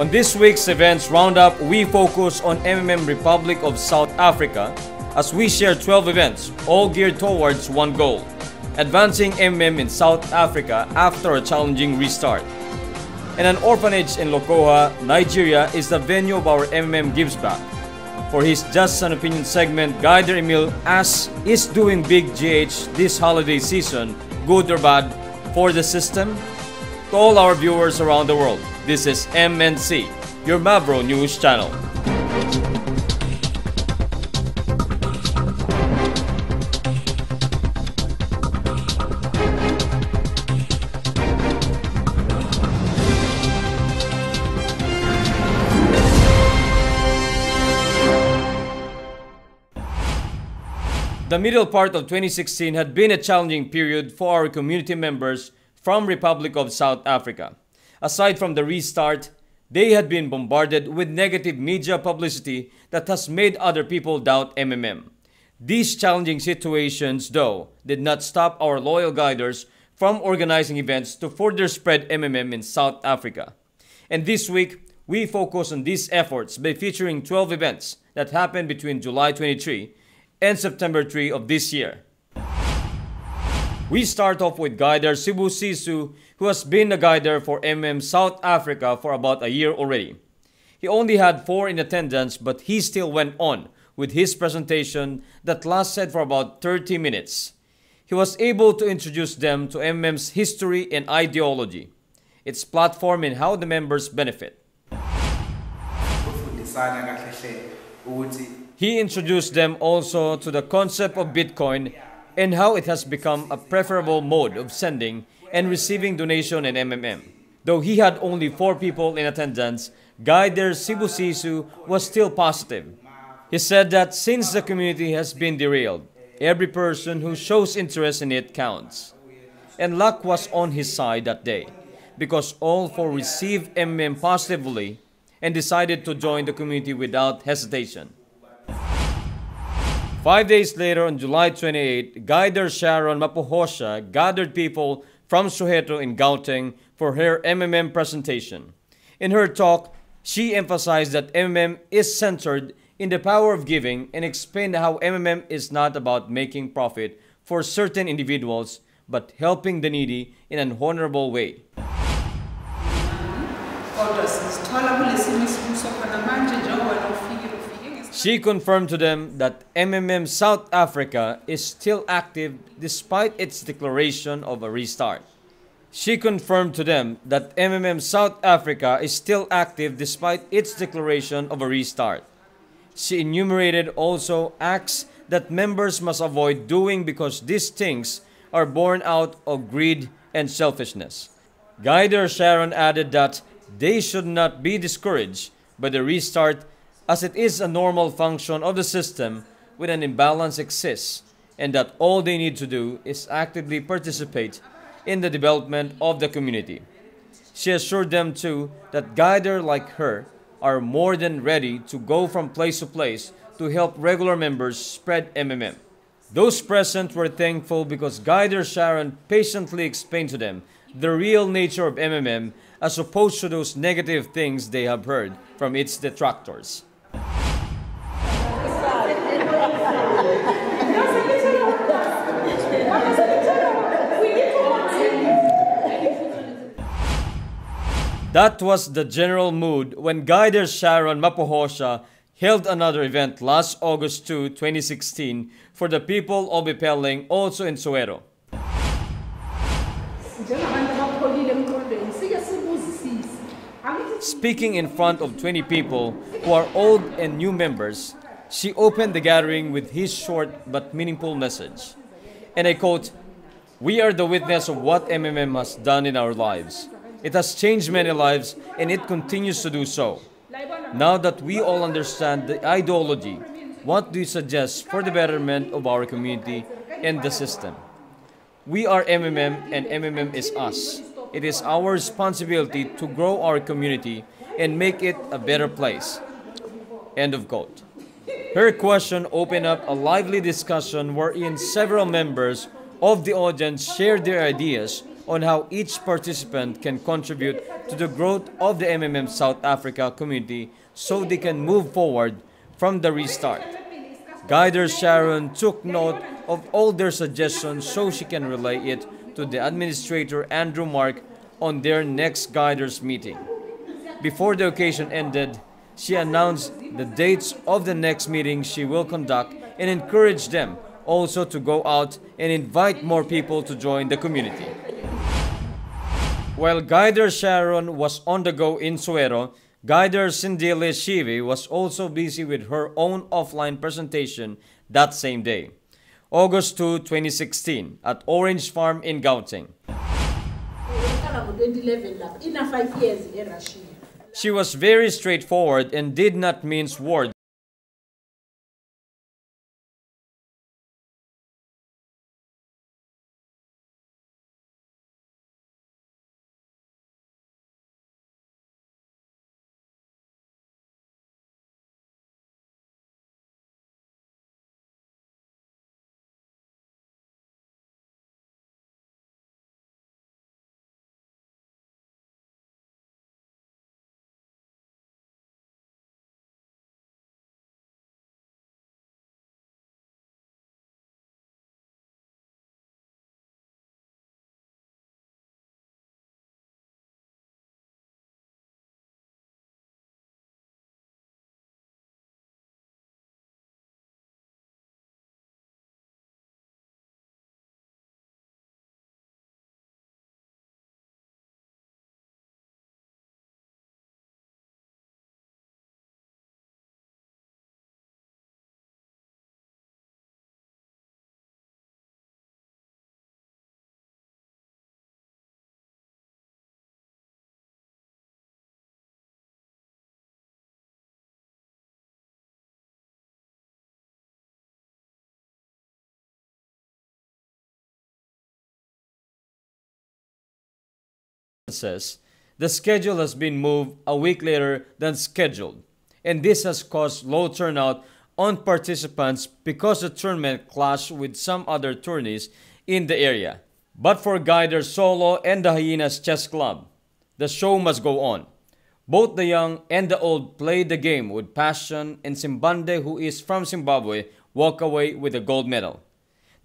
On this week's events roundup, we focus on Republic of South Africa as we share 12 events, all geared towards one goal: advancing in South Africa after a challenging restart. And an orphanage in Lokoha, Nigeria is the venue of our Gives Back. For his Just an Opinion segment, Guider Emil asks, is doing big GH this holiday season good or bad for the system? To all our viewers around the world, this is MNC, your Mavro News channel. The middle part of 2016 had been a challenging period for our community members from Republic of South Africa. Aside from the restart, they had been bombarded with negative media publicity that has made other people doubt These challenging situations, though, did not stop our loyal guiders from organizing events to further spread in South Africa. And this week, we focus on these efforts by featuring 12 events that happened between July 23 and September 3 of this year. We start off with Guider Cebu Sisu, who has been a guider for South Africa for about a year already. He only had 4 in attendance, but he still went on with his presentation that lasted for about 30 minutes. He was able to introduce them to MM's history and ideology, its platform and how the members benefit. He introduced them also to the concept of Bitcoin and how it has become a preferable mode of sending and receiving donation in Though he had only 4 people in attendance, Guider Cebu Sisu was still positive. He said that since the community has been derailed, every person who shows interest in it counts. And luck was on his side that day, because all 4 received positively and decided to join the community without hesitation. 5 days later, on July 28, Guider Sharon Mapuhosha gathered people from Soweto in Gauteng for her presentation. In her talk, she emphasized that is centered in the power of giving and explained how is not about making profit for certain individuals, but helping the needy in an honorable way. She confirmed to them that South Africa is still active despite its declaration of a restart. She confirmed to them that South Africa is still active despite its declaration of a restart. She enumerated also acts that members must avoid doing because these things are born out of greed and selfishness. Guider Sharon added that they should not be discouraged by the restart, as it is a normal function of the system when an imbalance exists, and that all they need to do is actively participate in the development of the community. She assured them too that guiders like her are more than ready to go from place to place to help regular members spread Those present were thankful because Guider Sharon patiently explained to them the real nature of as opposed to those negative things they have heard from its detractors. That was the general mood when Guider Sharon Mapuhosha held another event last August 2, 2016 for the people of Ipeleng, also in Soweto. Speaking in front of 20 people who are old and new members, she opened the gathering with his short but meaningful message. And I quote, "We are the witness of what has done in our lives. It has changed many lives and it continues to do so. Now that we all understand the ideology, what do you suggest for the betterment of our community and the system? We are and is us. It is our responsibility to grow our community and make it a better place." End of quote. Her question opened up a lively discussion wherein several members of the audience shared their ideas on how each participant can contribute to the growth of the MMM South Africa community so they can move forward from the restart. Guider Sharon took note of all their suggestions so she can relay it to the administrator Andrew Mark on their next Guiders meeting. Before the occasion ended, she announced the dates of the next meeting she will conduct and encouraged them also to go out and invite more people to join the community. While Guider Sharon was on the go in Soweto, Guider Sindile Shivi was also busy with her own offline presentation that same day, August 2, 2016, at Orange Farm in Gauteng. She was very straightforward and did not mince words. Says the schedule has been moved a week later than scheduled, and this has caused low turnout on participants because the tournament clashed with some other tourneys in the area. But for Guider Solo and the Hyenas Chess Club, the show must go on. Both the young and the old played the game with passion, and Simbande, who is from Zimbabwe, walked away with a gold medal.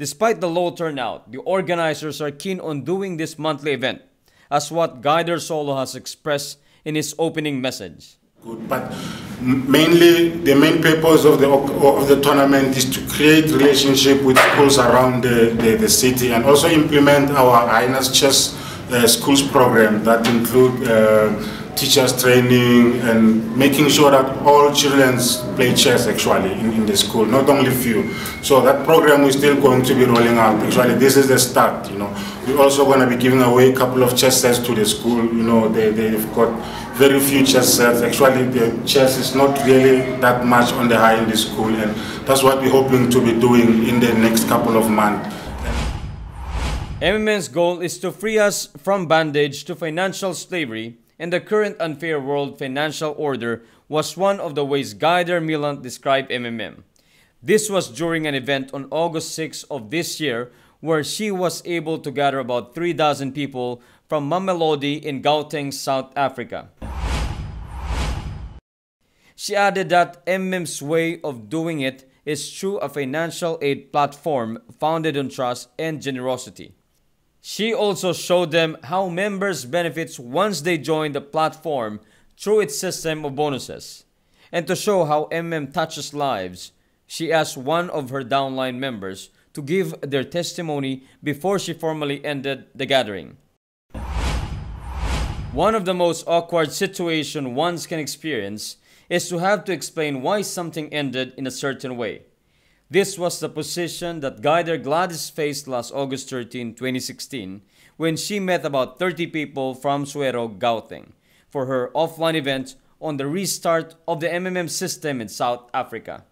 Despite the low turnout, the organizers are keen on doing this monthly event, as what Guider Solo has expressed in his opening message. Good, but mainly the main purpose of the tournament is to create relationship with schools around the city and also implement our Hyenas Chess schools program that include teachers training and making sure that all children play chess actually in the school, not only few. So that program is still going to be rolling out. Actually, this is the start, you know. We're also going to be giving away a couple of chess sets to the school. You know, they've got very few chess sets. Actually, the chess is not really that much on the high in the school, and that's what we're hoping to be doing in the next couple of months. MMM's goal is to free us from bondage to financial slavery, and the current unfair world financial order was one of the ways Guider Millant described MMM. This was during an event on August 6 of this year where she was able to gather about 3,000 people from Mamelodi in Gauteng, South Africa. She added that MMM's way of doing it is through a financial aid platform founded on trust and generosity. She also showed them how members benefits once they join the platform through its system of bonuses. And to show how MMM touches lives, she asked one of her downline members to give their testimony before she formally ended the gathering. One of the most awkward situations one can experience is to have to explain why something ended in a certain way. This was the position that Guider Gladys faced last August 13, 2016, when she met about 30 people from Soweto, Gauteng, for her offline event on the restart of the MMM system in South Africa.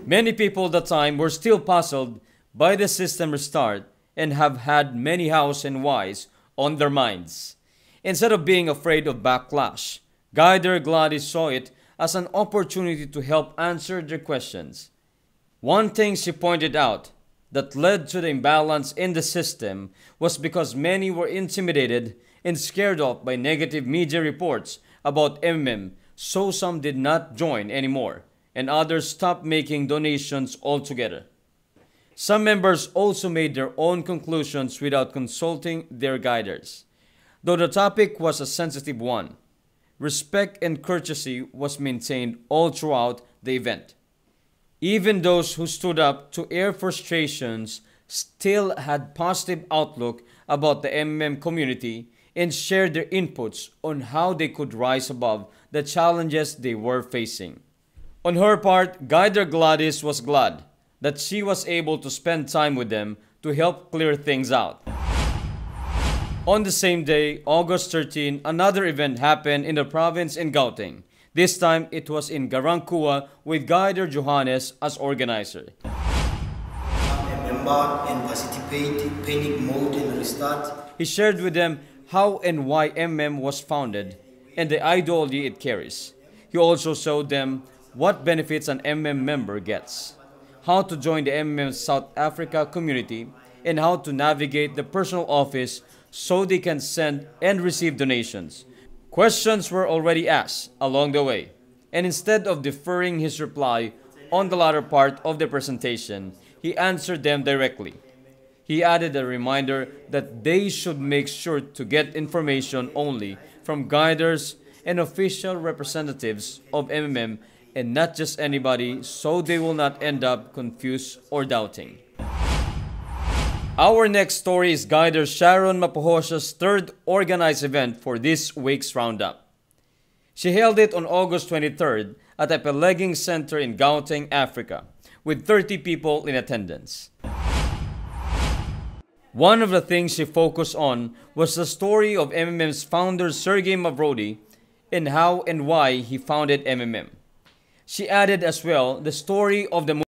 Many people at the time were still puzzled by the system restart and have had many hows and whys on their minds. Instead of being afraid of backlash, Guider Gladys saw it as an opportunity to help answer their questions. One thing she pointed out that led to the imbalance in the system was because many were intimidated and scared off by negative media reports about MMM, so some did not join anymore, and others stopped making donations altogether. Some members also made their own conclusions without consulting their guiders. Though the topic was a sensitive one, respect and courtesy was maintained all throughout the event. Even those who stood up to air frustrations still had positive outlook about the MMM community and shared their inputs on how they could rise above the challenges they were facing. On her part, Guider Gladys was glad that she was able to spend time with them to help clear things out. On the same day, August 13, another event happened in the province in Gauteng. This time, it was in Garangkua with Guider Johannes as organizer. Embark and participate in panic mode and restart. He shared with them how and why MM was founded and the ideology it carries. He also showed them what benefits an MM member gets, how to join the MM South Africa community, and how to navigate the personal office so they can send and receive donations. Questions were already asked along the way, and instead of deferring his reply on the latter part of the presentation, he answered them directly. He added a reminder that they should make sure to get information only from guiders and official representatives of MMM and not just anybody, so they will not end up confused or doubting. Our next story is Guider Sharon Mapuhosha's third organized event for this week's roundup. She held it on August 23rd at a Pelegging Center in Gauteng, Africa, with 30 people in attendance. One of the things she focused on was the story of MMM's founder Sergey Mavrodi and how and why he founded MMM. She added as well the story of the